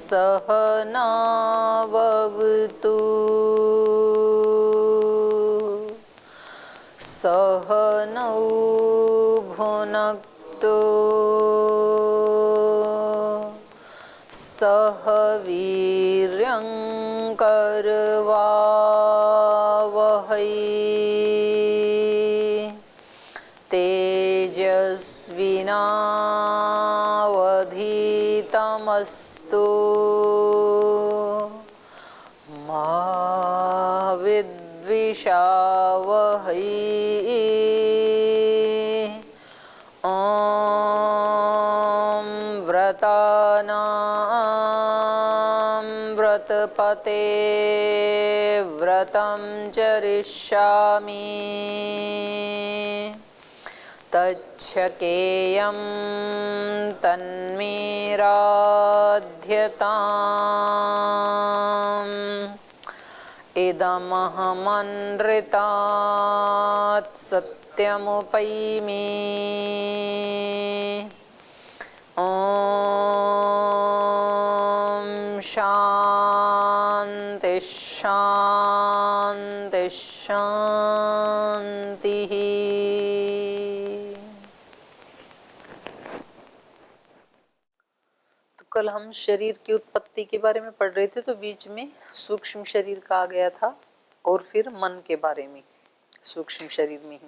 सहनाववतु सहनौ भुनक्तु सह वीर्यं करवावहै तेजस्विनावधीतमस्तु मा विद्विषावहै। ॐ व्रतानां व्रतपते व्रतं चरिष्यामि तच्छकेयं तन्मेराध्यताम् इदमहमनृतात् सत्यमुपैमि। ॐ शान्ति शान्ति शान्तिः। कल हम शरीर की उत्पत्ति के बारे में पढ़ रहे थे, तो बीच में सूक्ष्म शरीर का आ गया था और फिर मन के बारे में, सूक्ष्म शरीर में ही।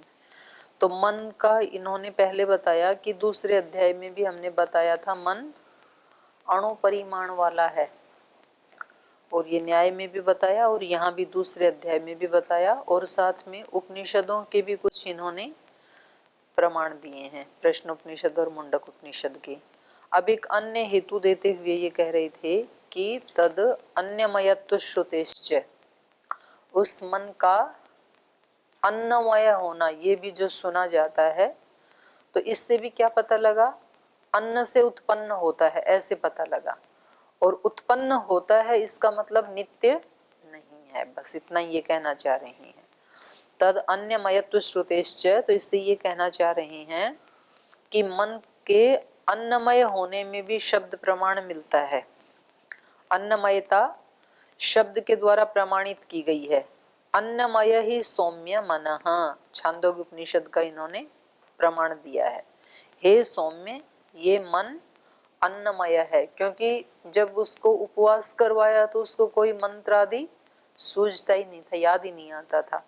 तो मन का इन्होंने पहले बताया कि दूसरे अध्याय में भी हमने बताया था मन अणु परिमाण वाला है, और ये न्याय में भी बताया और यहाँ भी दूसरे अध्याय में भी बताया, और साथ में उपनिषदों के भी कुछ इन्होंने प्रमाण दिए हैं, प्रश्नोपनिषद और मुंडक उपनिषद के। अब एक अन्य हेतु देते हुए ये कह रहे थे कि तद अन्यमयत्व श्रुतेश्च, उस मन का अन्नमय होना ये भी जो सुना जाता है, तो इससे भी क्या पता लगा, अन्न से उत्पन्न होता है ऐसे पता लगा, और उत्पन्न होता है इसका मतलब नित्य नहीं है, बस इतना ये कहना चाह रहे हैं। तद अन्यमयत्व श्रुतेश्च, तो इससे ये कहना चाह रहे हैं कि मन के अन्नमय होने में भी शब्द प्रमाण मिलता है। अन्नमयता शब्द के द्वारा प्रमाणित की गई है। अन्नमय ही सौम्य मनः, छांदोग्य उपनिषद का इन्होंने प्रमाण दिया है। हे सौम्य, ये मन अन्नमय है, क्योंकि जब उसको उपवास करवाया तो उसको कोई मंत्र आदि सूझता ही नहीं था, याद ही नहीं आता था,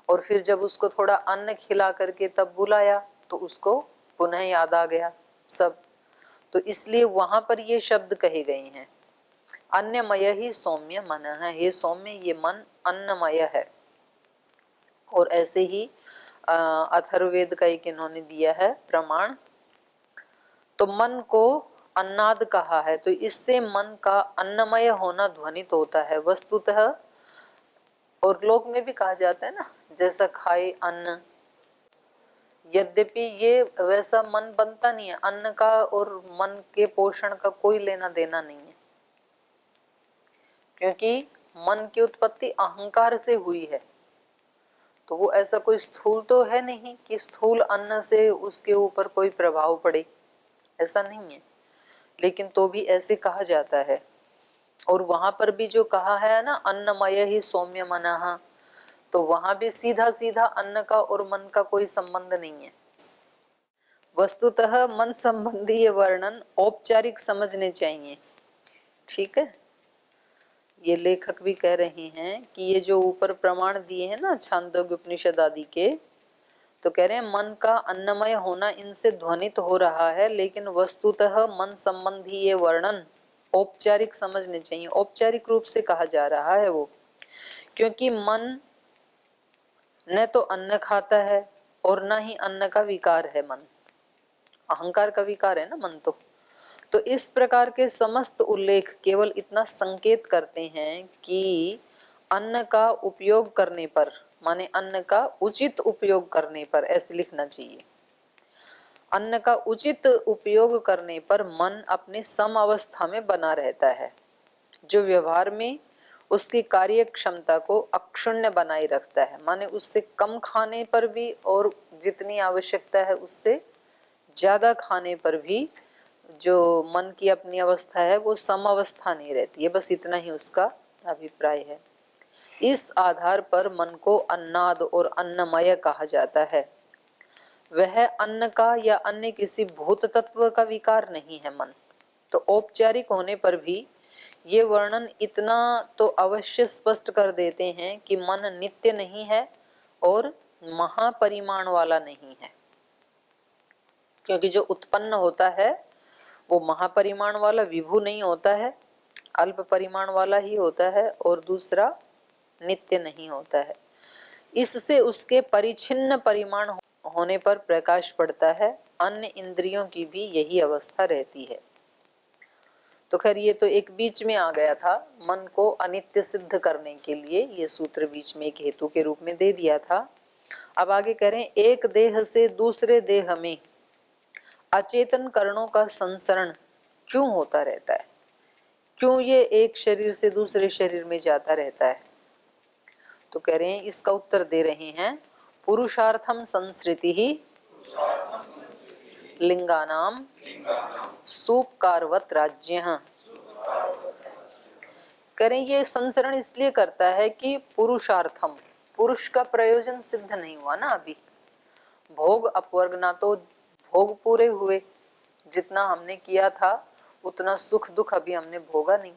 और फिर जब उसको थोड़ा अन्न खिला करके तब बुलाया तो उसको पुनः याद आ गया सब, तो इसलिए वहां पर ये शब्द कहे गए हैं, अन्नमय ही सौम्य मन है। हे सौम्य, ये मन अन्नमय है। और ऐसे ही अथर्ववेद का एक इन्होंने दिया है प्रमाण, तो मन को अन्नाद कहा है, तो इससे मन का अन्नमय होना ध्वनित होता है वस्तुतः, और लोक में भी कहा जाता है ना, जैसा खाए अन्न। यद्यपि ये वैसा मन बनता नहीं है, अन्न का और मन के पोषण का कोई लेना देना नहीं है, क्योंकि मन की उत्पत्ति अहंकार से हुई है, तो वो ऐसा कोई स्थूल तो है नहीं कि स्थूल अन्न से उसके ऊपर कोई प्रभाव पड़े, ऐसा नहीं है, लेकिन तो भी ऐसे कहा जाता है। और वहां पर भी जो कहा है ना, अन्नमय ही सौम्य मनः, तो वहां भी सीधा सीधा अन्न का और मन का कोई संबंध नहीं है। वस्तुतः मन संबंधी ये वर्णन औपचारिक समझने चाहिए, ठीक है। ये लेखक भी कह रहे हैं कि ये जो ऊपर प्रमाण दिए हैं ना छांदोग्य उपनिषद आदि के, तो कह रहे हैं मन का अन्नमय होना इनसे ध्वनित हो रहा है, लेकिन वस्तुतः मन संबंधी ये वर्णन औपचारिक समझने चाहिए, औपचारिक रूप से कहा जा रहा है वो, क्योंकि मन न तो अन्न खाता है और न ही अन्न का विकार है, मन अहंकार का विकार है ना मन तो इस प्रकार के समस्त उल्लेख केवल इतना संकेत करते हैं कि अन्न का उपयोग करने पर, माने अन्न का उचित उपयोग करने पर, ऐसे लिखना चाहिए, अन्न का उचित उपयोग करने पर मन अपने सम अवस्था में बना रहता है, जो व्यवहार में उसकी कार्य क्षमता को अक्षुण्य बनाए रखता है, माने उससे कम खाने पर भी और जितनी आवश्यकता है उससे ज्यादा खाने पर भी जो मन की अपनी अवस्था है वो समअवस्था नहीं रहती है, बस इतना ही उसका अभिप्राय है। इस आधार पर मन को अन्नाद और अन्नमय कहा जाता है। वह अन्न का या अन्य किसी भूत तत्व का विकार नहीं है मन। तो औपचारिक होने पर भी ये वर्णन इतना तो अवश्य स्पष्ट कर देते हैं कि मन नित्य नहीं है और महापरिमाण वाला नहीं है, क्योंकि जो उत्पन्न होता है वो महापरिमाण वाला विभु नहीं होता है, अल्प परिमाण वाला ही होता है, और दूसरा नित्य नहीं होता है। इससे उसके परिच्छिन्न परिमाण होने पर प्रकाश पड़ता है। अन्य इंद्रियों की भी यही अवस्था रहती है। तो खैर ये तो एक बीच में आ गया था, मन को अनित्य सिद्ध करने के लिए ये सूत्र बीच में एक हेतु के रूप में दे दिया था। अब आगे कह रहे हैं, एक देह से दूसरे देह में अचेतन करणों का संसरण क्यों होता रहता है? क्यों ये एक शरीर से दूसरे शरीर में जाता रहता है? तो कह रहे हैं, इसका उत्तर दे रहे हैं, पुरुषार्थम संसृति ही लिंगानाम सूपकारवत राज्य। करें ये संसरण इसलिए करता है कि पुरुषार्थम, पुरुष का प्रयोजन सिद्ध नहीं हुआ ना अभी। भोग अपवर्ग, ना तो भोग पूरे हुए, जितना हमने किया था उतना सुख दुख अभी हमने भोगा नहीं,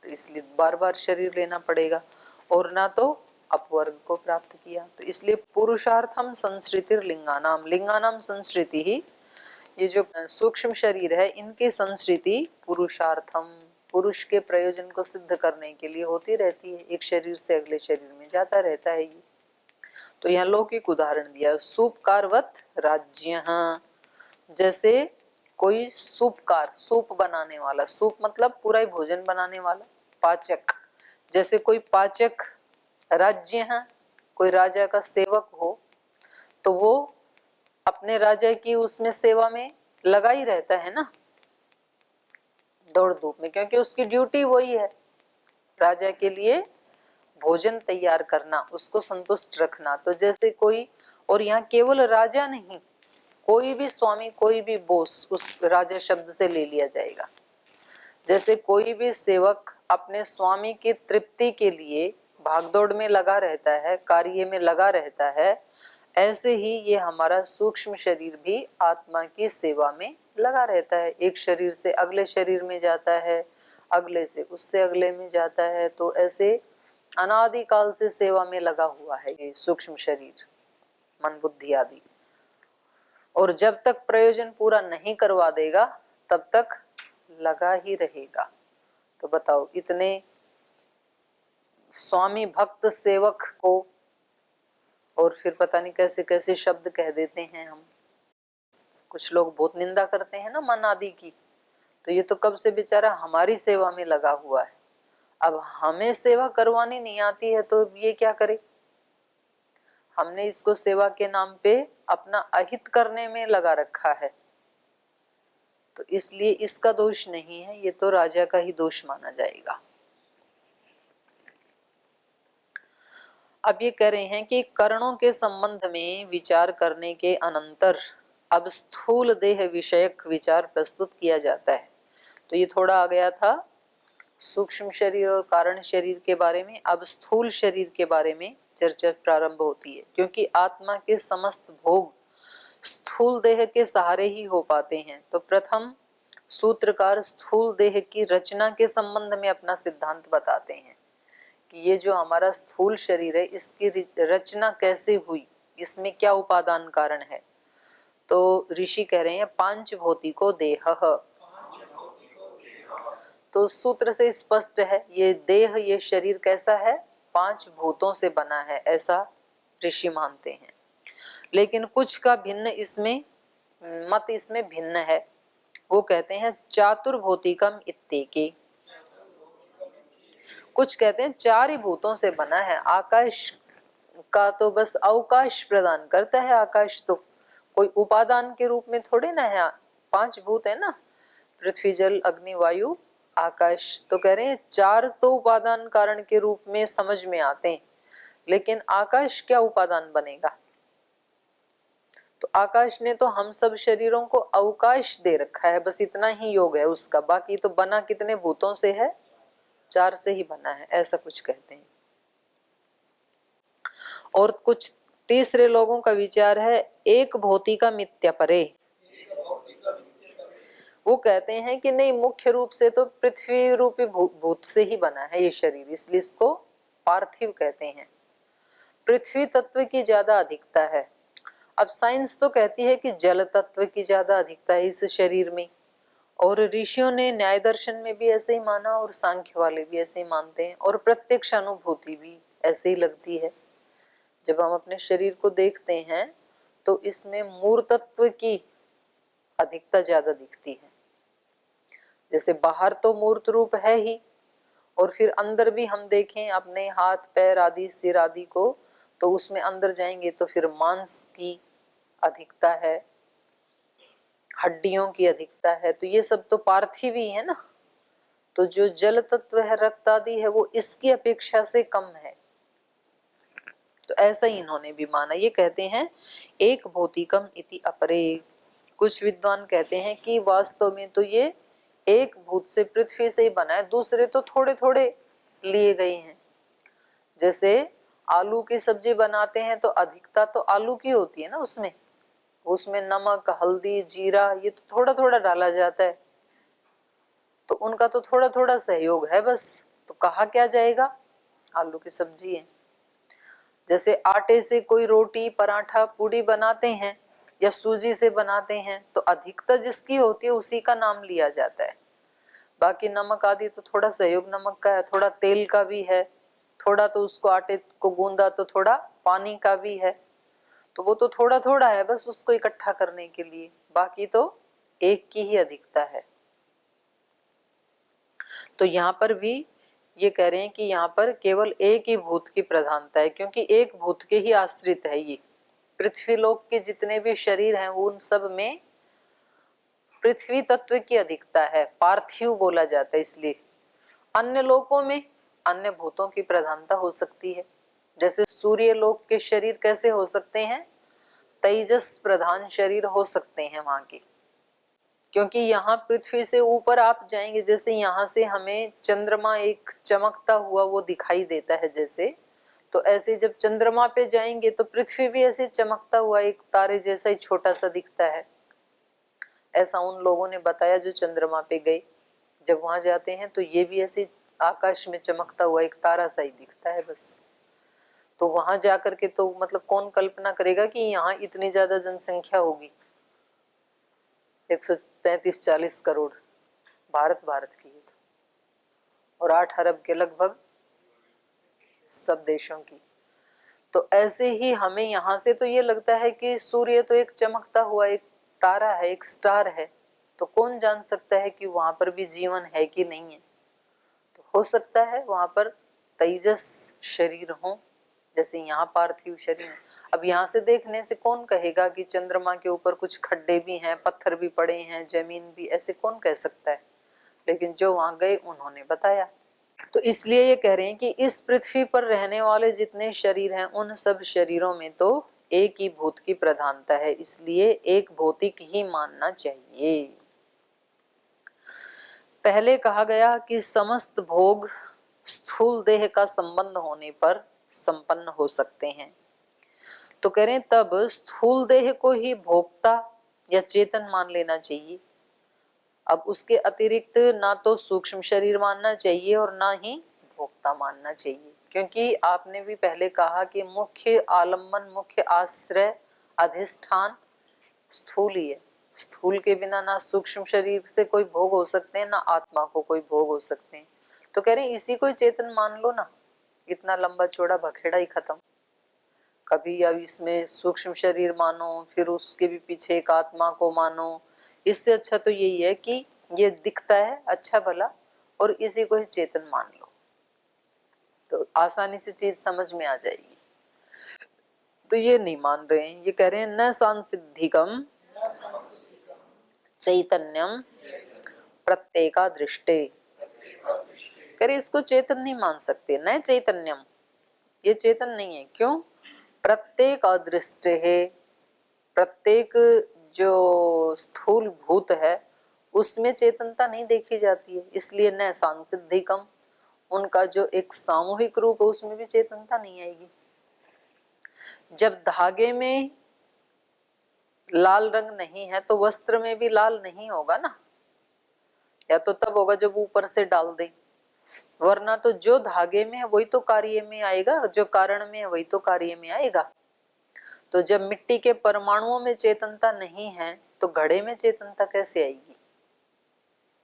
तो इसलिए बार बार शरीर लेना पड़ेगा, और ना तो अपवर्ग को प्राप्त किया। तो इसलिए पुरुषार्थम संसृतिर लिंगानाम, लिंगानाम संसृति ही, ये जो सूक्ष्म शरीर है इनके संसृति पुरुषार्थम, पुरुष के प्रयोजन को सिद्ध करने के लिए होती रहती है, एक शरीर से अगले शरीर में जाता रहता है ये। तो यहाँ लौकिक उदाहरण दिया, सूपकारवत राज्य, जैसे कोई सूपकार, सूप बनाने वाला, सूप मतलब पूरा ही भोजन बनाने वाला, पाचक, जैसे कोई पाचक राज्य है, कोई राजा का सेवक हो, तो वो अपने राजा की उसमें सेवा में लगा ही रहता है ना, दौड़ धूप में, क्योंकि उसकी ड्यूटी वही है, राजा के लिए भोजन तैयार करना, उसको संतुष्ट रखना। तो जैसे कोई, और यहाँ केवल राजा नहीं, कोई भी स्वामी, कोई भी बोस उस राजा शब्द से ले लिया जाएगा। जैसे कोई भी सेवक अपने स्वामी की तृप्ति के लिए भागदौड़ में लगा रहता है, कार्य में लगा रहता है, ऐसे ही ये हमारा सूक्ष्म शरीर भी आत्मा की सेवा में लगा रहता है, एक शरीर से अगले शरीर में जाता है, अगले से उससे अगले में जाता है। तो ऐसे अनादिकाल से सेवा में लगा हुआ है ये सूक्ष्म शरीर, मन बुद्धि आदि, और जब तक प्रयोजन पूरा नहीं करवा देगा तब तक लगा ही रहेगा। तो बताओ, इतने स्वामी भक्त सेवक को, और फिर पता नहीं कैसे कैसे शब्द कह देते हैं हम, कुछ लोग बहुत निंदा करते हैं ना मन आदि की, तो ये तो कब से बेचारा हमारी सेवा में लगा हुआ है, अब हमें सेवा करवानी नहीं आती है तो ये क्या करे? हमने इसको सेवा के नाम पे अपना अहित करने में लगा रखा है, तो इसलिए इसका दोष नहीं है, ये तो राजा का ही दोष माना जाएगा। अब ये कह रहे हैं कि करणों के संबंध में विचार करने के अनंतर अब स्थूल देह विषयक विचार प्रस्तुत किया जाता है। तो ये थोड़ा आ गया था सूक्ष्म शरीर और कारण शरीर के बारे में, अब स्थूल शरीर के बारे में चर्चा प्रारंभ होती है, क्योंकि आत्मा के समस्त भोग स्थूल देह के सहारे ही हो पाते हैं। तो प्रथम सूत्रकार स्थूल देह की रचना के संबंध में अपना सिद्धांत बताते हैं कि ये जो हमारा स्थूल शरीर है इसकी रचना कैसे हुई, इसमें क्या उपादान कारण है। तो ऋषि कह रहे हैं, पांच भौतिको देह, तो सूत्र से स्पष्ट है ये देह, ये शरीर कैसा है? पांच भूतों से बना है, ऐसा ऋषि मानते हैं। लेकिन कुछ का भिन्न इसमें मत, इसमें भिन्न है। वो कहते हैं चातुर्भौतिकम इत्येके, कुछ कहते हैं चार ही भूतों से बना है। आकाश का तो बस अवकाश प्रदान करता है, आकाश तो कोई उपादान के रूप में थोड़े ना है, पांच भूत है ना, पृथ्वी जल अग्नि वायु आकाश। तो कह रहे हैं चार तो उपादान कारण के रूप में समझ में आते हैं, लेकिन आकाश क्या उपादान बनेगा? तो आकाश ने तो हम सब शरीरों को अवकाश दे रखा है, बस इतना ही योग है उसका, बाकी तो बना कितने भूतों से है, 4 से ही बना है, ऐसा कुछ कहते हैं। और कुछ तीसरे लोगों का विचार है एक भौति का मिथ्या परे, वो कहते हैं कि नहीं, मुख्य रूप से तो पृथ्वी रूपी भूत से ही बना है ये शरीर, इसलिए इसको पार्थिव कहते हैं। पृथ्वी तत्व की ज्यादा अधिकता है। अब साइंस तो कहती है कि जल तत्व की ज्यादा अधिकता है इस शरीर में, और ऋषियों ने न्याय दर्शन में भी ऐसे ही माना, और सांख्य वाले भी ऐसे ही मानते हैं, और प्रत्यक्ष अनुभूति भी ऐसे ही लगती है। जब हम अपने शरीर को देखते हैं तो इसमें मूर्त तत्व की अधिकता ज्यादा दिखती है। जैसे बाहर तो मूर्त रूप है ही, और फिर अंदर भी हम देखें अपने हाथ पैर आदि सिर आदि को, तो उसमें अंदर जाएंगे तो फिर मांस की अधिकता है, हड्डियों की अधिकता है, तो ये सब तो पार्थिव ही है ना। तो जो जल तत्व है, रक्त आदि है, वो इसकी अपेक्षा से कम है। तो ऐसा ही इन्होंने भी माना। ये कहते हैं एक भौतिकम इति अपरे। कुछ विद्वान कहते हैं कि वास्तव में तो ये एक भूत से, पृथ्वी से ही बना है, दूसरे तो थोड़े थोड़े लिए गए हैं। जैसे आलू की सब्जी बनाते हैं तो अधिकता तो आलू की होती है ना, उसमें उसमें नमक हल्दी जीरा ये तो थोड़ा थोड़ा डाला जाता है, तो उनका तो थोड़ा थोड़ा सहयोग है बस, तो कहा क्या जाएगा, आलू की सब्जी है। जैसे आटे से कोई रोटी पराठा पूड़ी बनाते हैं या सूजी से बनाते हैं, तो अधिकता जिसकी होती है उसी का नाम लिया जाता है। बाकी नमक आदि तो थोड़ा सहयोग नमक का है, थोड़ा तेल का भी है, थोड़ा तो उसको आटे को गूंदा तो थोड़ा पानी का भी है, तो वो तो थोड़ा थोड़ा है बस उसको इकट्ठा करने के लिए, बाकी तो एक की ही अधिकता है। तो यहाँ पर भी ये कह रहे हैं कि यहाँ पर केवल एक ही भूत की प्रधानता है, क्योंकि एक भूत के ही आश्रित है ये। पृथ्वी लोक के जितने भी शरीर हैं उन सब में पृथ्वी तत्व की अधिकता है, पार्थिव बोला जाता है इसलिए। अन्य लोकों में अन्य भूतों की प्रधानता हो सकती है। जैसे सूर्य लोक के शरीर कैसे हो सकते हैं, तेजस प्रधान शरीर हो सकते हैं वहां के, क्योंकि यहाँ पृथ्वी से ऊपर आप जाएंगे, जैसे यहाँ से हमें चंद्रमा एक चमकता हुआ वो दिखाई देता है जैसे, तो ऐसे जब चंद्रमा पे जाएंगे तो पृथ्वी भी ऐसे चमकता हुआ एक तारे जैसा ही छोटा सा दिखता है। ऐसा उन लोगों ने बताया जो चंद्रमा पे गए, जब वहां जाते हैं तो ये भी ऐसे आकाश में चमकता हुआ एक तारा सा ही दिखता है बस। तो वहां जाकर के तो मतलब कौन कल्पना करेगा कि यहाँ इतनी ज्यादा जनसंख्या होगी, 135-40 करोड़ भारत की है, और 8 अरब के लगभग सब देशों की। तो ऐसे ही हमें यहाँ से तो ये लगता है कि सूर्य तो एक चमकता हुआ एक तारा है, एक स्टार है, तो कौन जान सकता है कि वहां पर भी जीवन है कि नहीं है। तो हो सकता है वहां पर तेजस शरीर हो, जैसे यहाँ पार्थिव शरीर है। अब यहाँ से देखने से कौन कहेगा कि चंद्रमा के ऊपर कुछ खड्डे भी हैं, पत्थर भी पड़े हैं, जमीन भी, ऐसे कौन कह सकता है, लेकिन जो वहां गए उन्होंने बताया। तो इसलिए ये कह रहे हैं कि इस पृथ्वी पर रहने वाले जितने शरीर हैं उन सब शरीरों में तो एक ही भूत की प्रधानता है, इसलिए एक भौतिक ही मानना चाहिए। पहले कहा गया कि समस्त भोग स्थूल देह का संबंध होने पर संपन्न हो सकते हैं, तो कह रहे हैं तब स्थूल देह को ही भोक्ता या चेतन मान लेना चाहिए। अब उसके अतिरिक्त ना तो सूक्ष्म शरीर मानना चाहिए और ना ही भोक्ता मानना चाहिए, क्योंकि आपने भी पहले कहा कि मुख्य आलम्बन मुख्य आश्रय अधिष्ठान स्थूल ही है। स्थूल के बिना ना सूक्ष्म शरीर से कोई भोग हो सकते हैं ना आत्मा को कोई भोग हो सकते हैं। तो कह रहे हैं इसी को चेतन मान लो ना, इतना लंबा चौड़ा बखेड़ा ही खत्म। कभी अब इसमें सूक्ष्म शरीर मानो फिर उसके भी पीछे एक आत्मा को मानो, इससे अच्छा तो यही है कि ये दिखता है अच्छा भला और इसी को ही चेतन मान लो, तो आसानी से चीज समझ में आ जाएगी। तो ये नहीं मान रहे हैं, ये कह रहे हैं न सांसिद्धिकम चैतन्यम प्रत्येका दृष्टे। कह रहे इसको चेतन नहीं मान सकते, न चैतन्यम, ये चेतन नहीं है। क्यों, प्रत्येक अदृष्ट है, प्रत्येक जो स्थूल भूत है उसमें चेतनता नहीं देखी जाती है, इसलिए न सांसिद्धिकम, उनका जो एक सामूहिक रूप है उसमें भी चेतनता नहीं आएगी। जब धागे में लाल रंग नहीं है तो वस्त्र में भी लाल नहीं होगा ना, या तो तब होगा जब ऊपर से डाल दें, वरना तो जो धागे में है वही तो कार्य में आएगा, जो कारण में है वही तो कार्य में आएगा। तो जब मिट्टी के परमाणुओं में चेतनता नहीं है तो घड़े में चेतनता कैसे आएगी?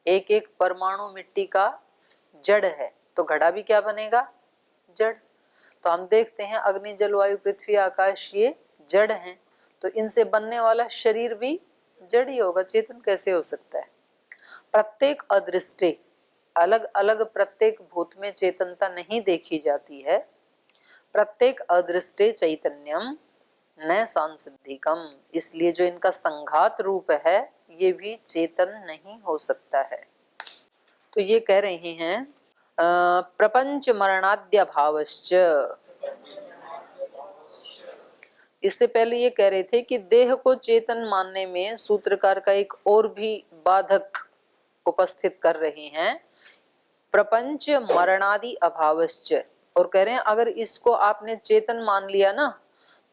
एक एक परमाणु मिट्टी का जड़ है तो घड़ा भी क्या बनेगा? जड़। तो हम देखते हैं अग्नि जल वायु पृथ्वी आकाश ये जड़ हैं, तो इनसे बनने वाला शरीर भी जड़ ही होगा, चेतन कैसे हो सकता है? प्रत्येक अदृष्टि, अलग अलग प्रत्येक भूत में चेतनता नहीं देखी जाती है। प्रत्येक अदृष्टे चैतन्यम न सांसिद्धिकम, इसलिए जो इनका संघात रूप है ये भी चेतन नहीं हो सकता है। तो ये कह रहे हैं प्रपंच मरणाद्य भावश्च, इससे पहले ये कह रहे थे कि देह को चेतन मानने में सूत्रकार का एक और भी बाधक उपस्थित कर रहे हैं, प्रपंच मरणादि अभावश्च, और कह रहे हैं अगर इसको आपने चेतन मान लिया ना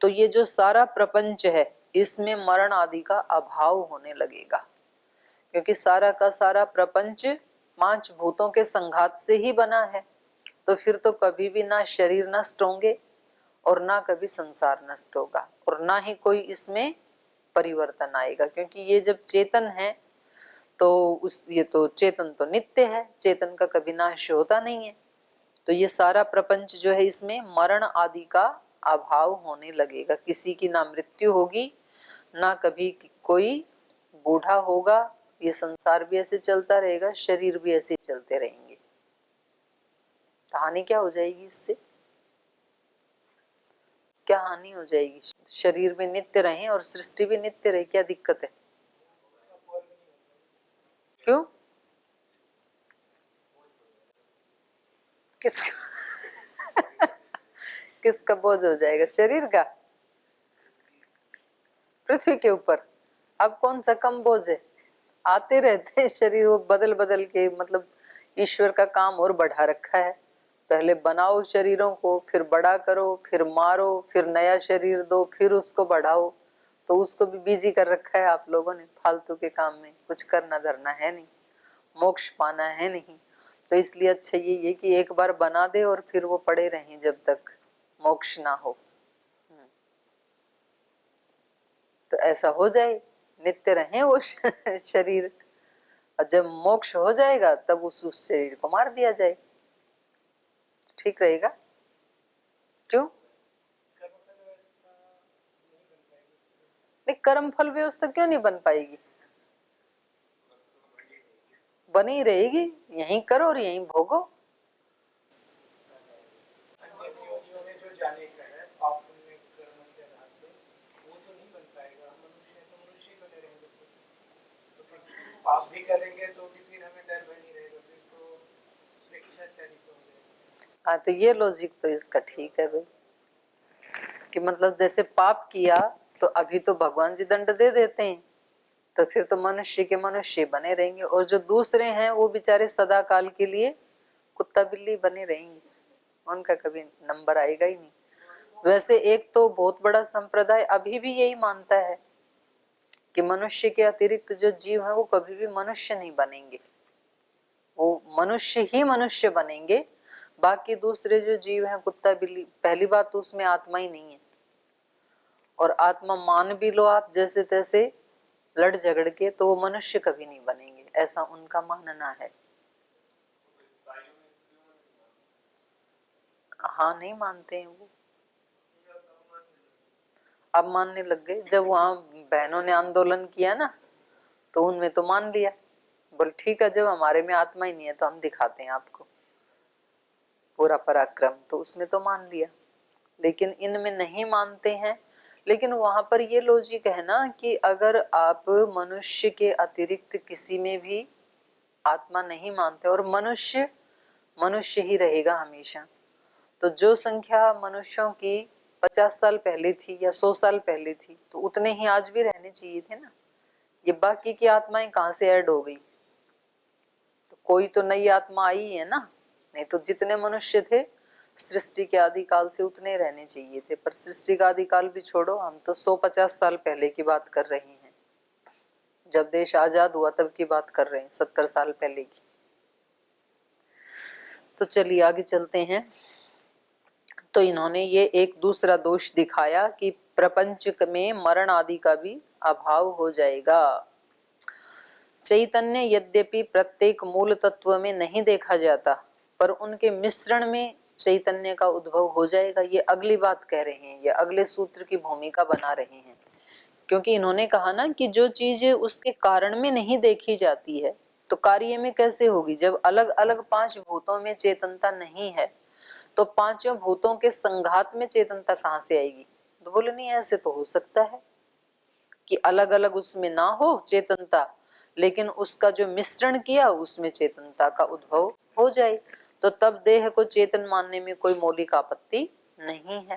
तो ये जो सारा प्रपंच है इसमें मरण आदि का अभाव होने लगेगा, क्योंकि सारा का सारा प्रपंच पांच भूतों के संघात से ही बना है। तो फिर तो कभी भी ना शरीर नष्ट होंगे और ना कभी संसार नष्ट होगा और ना ही कोई इसमें परिवर्तन आएगा, क्योंकि ये जब चेतन है तो ये तो चेतन तो नित्य है, चेतन का कभी नाश होता नहीं है। तो ये सारा प्रपंच जो है इसमें मरण आदि का अभाव होने लगेगा, किसी की ना मृत्यु होगी ना कभी कोई बूढ़ा होगा, ये संसार भी ऐसे चलता रहेगा, शरीर भी ऐसे चलते रहेंगे। हानि क्या हो जाएगी इससे? क्या हानि हो जाएगी? शरीर में नित्य रहे और सृष्टि भी नित्य रहे, क्या दिक्कत है? क्यों? किसका किसका बोझ हो जाएगा? शरीर का, पृथ्वी के ऊपर। अब कौन सा कम बोझ है? आते रहते हैं शरीर, वो बदल बदल के, मतलब ईश्वर का काम और बढ़ा रखा है। पहले बनाओ शरीरों को, फिर बड़ा करो, फिर मारो, फिर नया शरीर दो, फिर उसको बढ़ाओ। तो उसको भी बिजी कर रखा है आप लोगों ने फालतू के काम में, कुछ करना धरना है नहीं, मोक्ष पाना है नहीं। तो इसलिए अच्छा ये कि एक बार बना दे और फिर वो पड़े रहें जब तक मोक्ष ना हो। तो ऐसा हो जाए, नित्य रहे वो शरीर, और जब मोक्ष हो जाएगा तब उस शरीर को मार दिया जाए, ठीक रहेगा। क्यों? नहीं, कर्म फल व्यवस्था क्यों नहीं बन पाएगी? बनी रहेगी, यहीं करो और यहीं भोगो। पाप भी करेंगे तो भी फिर हमें डर बनी रहेगा, फिर तो स्वेच्छाचारी हो जाएगा। हाँ, तो ये लॉजिक तो इसका ठीक है भाई, कि मतलब जैसे पाप किया तो अभी तो भगवान जी दंड दे देते हैं, तो फिर तो मनुष्य के मनुष्य बने रहेंगे, और जो दूसरे हैं वो बेचारे सदा काल के लिए कुत्ता बिल्ली बने रहेंगे, उनका कभी नंबर आएगा ही नहीं। वैसे एक तो बहुत बड़ा संप्रदाय अभी भी यही मानता है कि मनुष्य के अतिरिक्त जो जीव है वो कभी भी मनुष्य नहीं बनेंगे, वो मनुष्य ही मनुष्य बनेंगे। बाकी दूसरे जो जीव हैं कुत्ता बिल्ली, पहली बात तो उसमें आत्मा ही नहीं है, और आत्मा मान भी लो आप जैसे तैसे लड़ झगड़ के, तो वो मनुष्य कभी नहीं बनेंगे, ऐसा उनका मानना है। हाँ, नहीं मानते हैं वो, अब मानने लग गए। जब वहां बहनों ने आंदोलन किया ना तो उनमें तो मान लिया, बोल ठीक है, जब हमारे में आत्मा ही नहीं है तो हम दिखाते हैं आपको पूरा पराक्रम, तो उसमें तो मान लिया। लेकिन इनमें नहीं मानते हैं। लेकिन वहां पर ये लॉजिक है ना कि अगर आप मनुष्य के अतिरिक्त किसी में भी आत्मा नहीं मानते और मनुष्य मनुष्य ही रहेगा हमेशा, तो जो संख्या मनुष्यों की 50 साल पहले थी या 100 साल पहले थी, तो उतने ही आज भी रहने चाहिए थे ना। ये बाकी की आत्माएं कहाँ से ऐड हो गई? तो कोई तो नई आत्मा आई है ना, नहीं तो जितने मनुष्य थे सृष्टि के आदिकाल से उतने रहने चाहिए थे। पर सृष्टि का आदिकाल भी छोड़ो, हम तो 150 साल पहले की बात कर रहे हैं, जब देश आजाद हुआ तब की बात कर रहे हैं, 70 साल पहले की। तो चलिए आगे चलते हैं। तो इन्होंने ये एक दूसरा दोष दिखाया कि प्रपंच में मरण आदि का भी अभाव हो जाएगा। चैतन्य यद्यपि प्रत्येक मूल तत्व में नहीं देखा जाता, पर उनके मिश्रण में चैतन्य का उद्भव हो जाएगा। ये अगली बात कह रहे हैं, ये अगले सूत्र की भूमिका बना रहे हैं। क्योंकि इन्होंने कहा ना कि जो चीजें उसके कारण में नहीं देखी जाती है, तो कार्य में कैसे होगी? जब अलग अलग 5 भूतों में चेतनता नहीं है, तो पांचों भूतों के संघात में चेतनता कहां से आएगी? तो बोले नहीं, ऐसे तो हो सकता है कि अलग अलग उसमें ना हो चेतनता, लेकिन उसका जो मिश्रण किया उसमें चेतनता का उद्भव हो जाए, तो तब देह को चेतन मानने में कोई मौलिक आपत्ति नहीं है।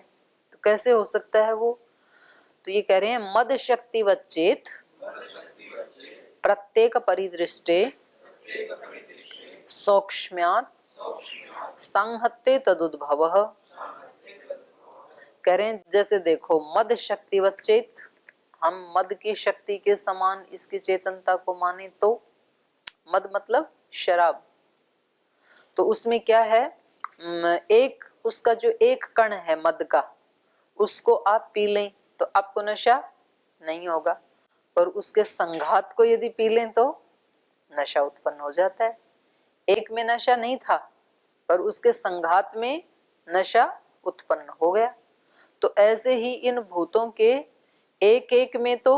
तो कैसे हो सकता है वो? तो ये कह रहे हैं मद शक्ति वच्चेत प्रत्येक परिदृष्टे सौक्ष्म्यात् संहत्ते तदुद्भवः। कह रहे हैं जैसे देखो, मद शक्ति वच्चेत, हम मद की शक्ति के समान इसकी चेतनता को माने तो, मद मतलब शराब, तो उसमें क्या है, एक उसका जो एक कण है मद का, उसको आप पी लें तो आपको नशा नहीं होगा, पर उसके संघात को यदि पी लें तो नशा उत्पन्न हो जाता है। एक में नशा नहीं था, पर उसके संघात में नशा उत्पन्न हो गया। तो ऐसे ही इन भूतों के एक एक में तो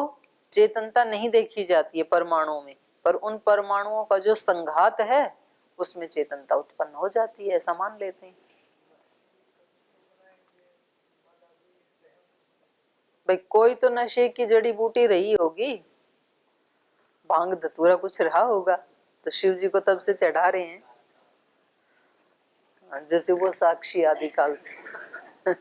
चेतनता नहीं देखी जाती है परमाणुओं में, पर उन परमाणुओं का जो संघात है उसमें चेतनता उत्पन्न हो जाती है, ऐसा मान लेते हैं। भाई कोई तो नशे की जड़ी बूटी रही होगी, भांग धतूरा कुछ रहा होगा, तो शिव जी को तब से चढ़ा रहे हैं, जैसे वो साक्षी आदिकाल से।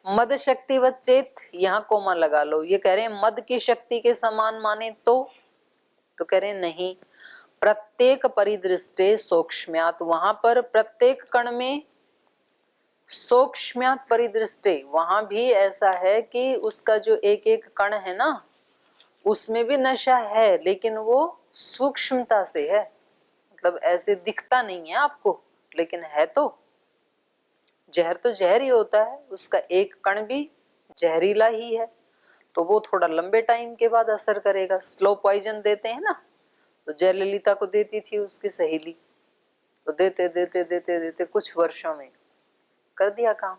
मद शक्ति व चेत, यहाँ कोमा लगा लो। ये कह रहे हैं मद की शक्ति के समान माने तो कह रहे हैं नहीं, प्रत्येक परिदृष्टे सूक्ष्म्यात्, वहां पर प्रत्येक कण में सूक्ष्म्यात् परिदृष्टे, वहां भी ऐसा है कि उसका जो एक एक कण है ना, उसमें भी नशा है, लेकिन वो सूक्ष्मता से है, मतलब ऐसे दिखता नहीं है आपको, लेकिन है तो। जहर तो जहर ही होता है, उसका एक कण भी जहरीला ही है, तो वो थोड़ा लंबे टाइम के बाद असर करेगा। स्लो पॉइजन देते हैं ना, तो जयललिता को देती थी उसकी सहेली, तो देते देते देते देते कुछ वर्षों में कर दिया काम।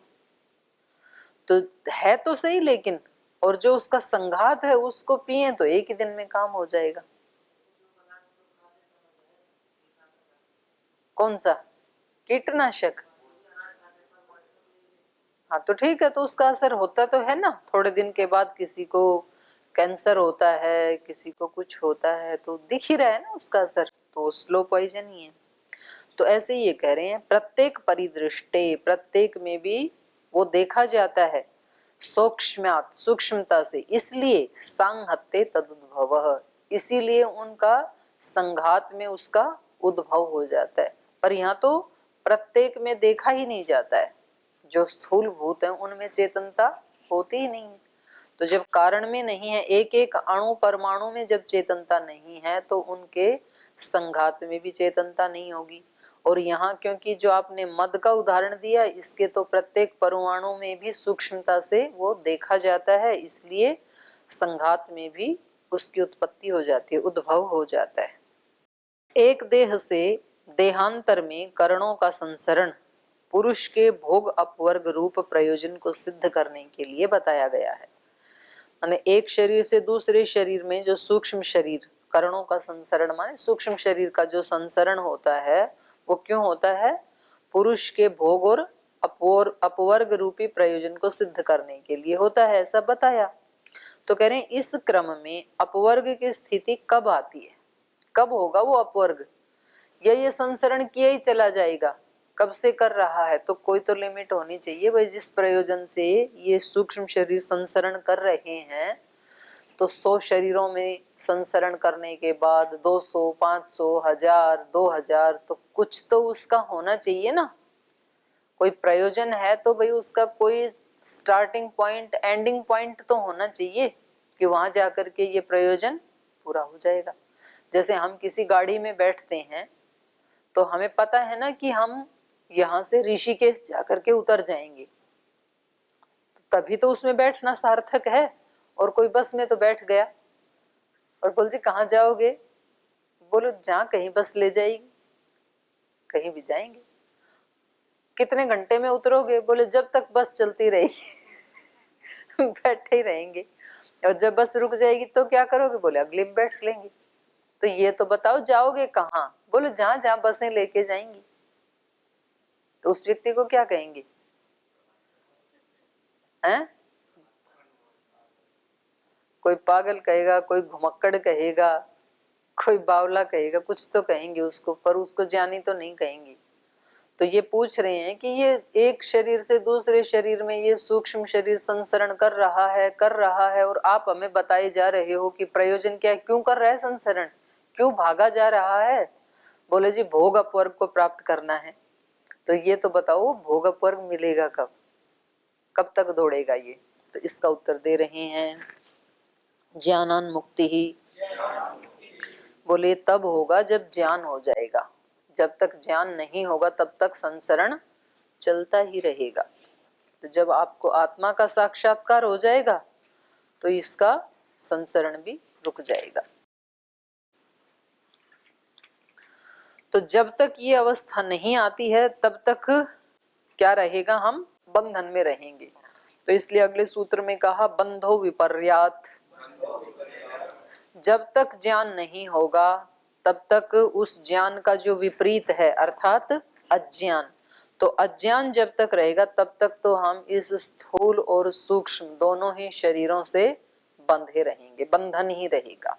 तो है तो सही, लेकिन और जो उसका संघात है उसको पिए तो एक ही दिन में काम हो जाएगा। कौन सा? कीटनाशक? हाँ तो ठीक है, तो उसका असर होता तो है ना थोड़े दिन के बाद। किसी को कैंसर होता है, किसी को कुछ होता है, तो दिख ही रहा है ना उसका असर, तो स्लो पॉइजन ही है। तो ऐसे ही ये कह रहे हैं प्रत्येक परिदृष्टे, प्रत्येक में भी वो देखा जाता है सूक्ष्म्यात्, सूक्ष्मता से, इसलिए सांहत्ते तदुद्भवः, इसीलिए उनका संघात में उसका उद्भव हो जाता है। पर यहाँ तो प्रत्येक में देखा ही नहीं जाता है, जो स्थूल भूत है उनमें चेतनता होती ही नहीं है। तो जब कारण में नहीं है, एक एक अणु परमाणु में जब चेतनता नहीं है, तो उनके संघात में भी चेतनता नहीं होगी। और यहाँ क्योंकि जो आपने मद का उदाहरण दिया, इसके तो प्रत्येक परमाणु में भी सूक्ष्मता से वो देखा जाता है, इसलिए संघात में भी उसकी उत्पत्ति हो जाती है, उद्भव हो जाता है। एक देह से देहांतर में करणों का संसरण पुरुष के भोग अपवर्ग रूप प्रयोजन को सिद्ध करने के लिए बताया गया है। एक शरीर से दूसरे शरीर में जो सूक्ष्म शरीर, करणों का संसरण माने सूक्ष्म शरीर का जो संसरण होता है, वो क्यों होता है? पुरुष के भोग और अपवर्ग रूपी प्रयोजन को सिद्ध करने के लिए होता है, ऐसा बताया। तो कह रहे हैं इस क्रम में अपवर्ग की स्थिति कब आती है, कब होगा वो अपवर्ग? या ये संसरण किया ही चला जाएगा, कब से कर रहा है, तो कोई तो लिमिट होनी चाहिए भाई। जिस प्रयोजन से ये सूक्ष्म शरीर संसरण कर रहे हैं, तो 100 शरीरों में संसरण करने के बाद 200, 500, 1000, 2000, तो कुछ तो उसका होना चाहिए ना। कोई प्रयोजन है तो भाई उसका कोई स्टार्टिंग पॉइंट, एंडिंग पॉइंट तो होना चाहिए कि वहां जाकर के ये प्रयोजन पूरा हो जाएगा। जैसे हम किसी गाड़ी में बैठते हैं तो हमें पता है ना कि हम यहां से ऋषिकेश जाकर के उतर जाएंगे, तो तभी तो उसमें बैठना सार्थक है। और कोई बस में तो बैठ गया और बोल जी कहाँ जाओगे, बोलो जहां कहीं बस ले जाएगी, कहीं भी जाएंगे। कितने घंटे में उतरोगे, बोले जब तक बस चलती रहेगी बैठे ही रहेंगे। और जब बस रुक जाएगी तो क्या करोगे, बोले अगले में बैठ लेंगे। तो ये तो बताओ जाओगे कहाँ, बोले जहां जहां बसें लेके जाएंगी। तो उस व्यक्ति को क्या कहेंगे, हैं? कोई पागल कहेगा, कोई घुमक्कड़ कहेगा, कोई बावला कहेगा, कुछ तो कहेंगे उसको, पर उसको ज्ञानी तो नहीं कहेंगे। तो ये पूछ रहे हैं कि ये एक शरीर से दूसरे शरीर में ये सूक्ष्म शरीर संसरण कर रहा है, और आप हमें बताए जा रहे हो कि प्रयोजन क्या है, क्यों कर रहा है संसरण, क्यों भागा जा रहा है। बोले जी भोग अपवर्ग को प्राप्त करना है। तो ये तो बताओ भोग अपवर्ग मिलेगा कब, कब तक दौड़ेगा ये। तो इसका उत्तर दे रहे हैं ज्ञानान मुक्ति ही। बोले तब होगा जब ज्ञान हो जाएगा, जब तक ज्ञान नहीं होगा तब तक संसरण चलता ही रहेगा। तो जब आपको आत्मा का साक्षात्कार हो जाएगा तो इसका संसरण भी रुक जाएगा। तो जब तक ये अवस्था नहीं आती है तब तक क्या रहेगा, हम बंधन में रहेंगे। तो इसलिए अगले सूत्र में कहा बंधो विपर्यात। जब तक ज्ञान नहीं होगा तब तक उस ज्ञान का जो विपरीत है अर्थात अज्ञान, तो अज्ञान जब तक रहेगा तब तक तो हम इस स्थूल और सूक्ष्म दोनों ही शरीरों से बंधे रहेंगे, बंधन ही रहेगा।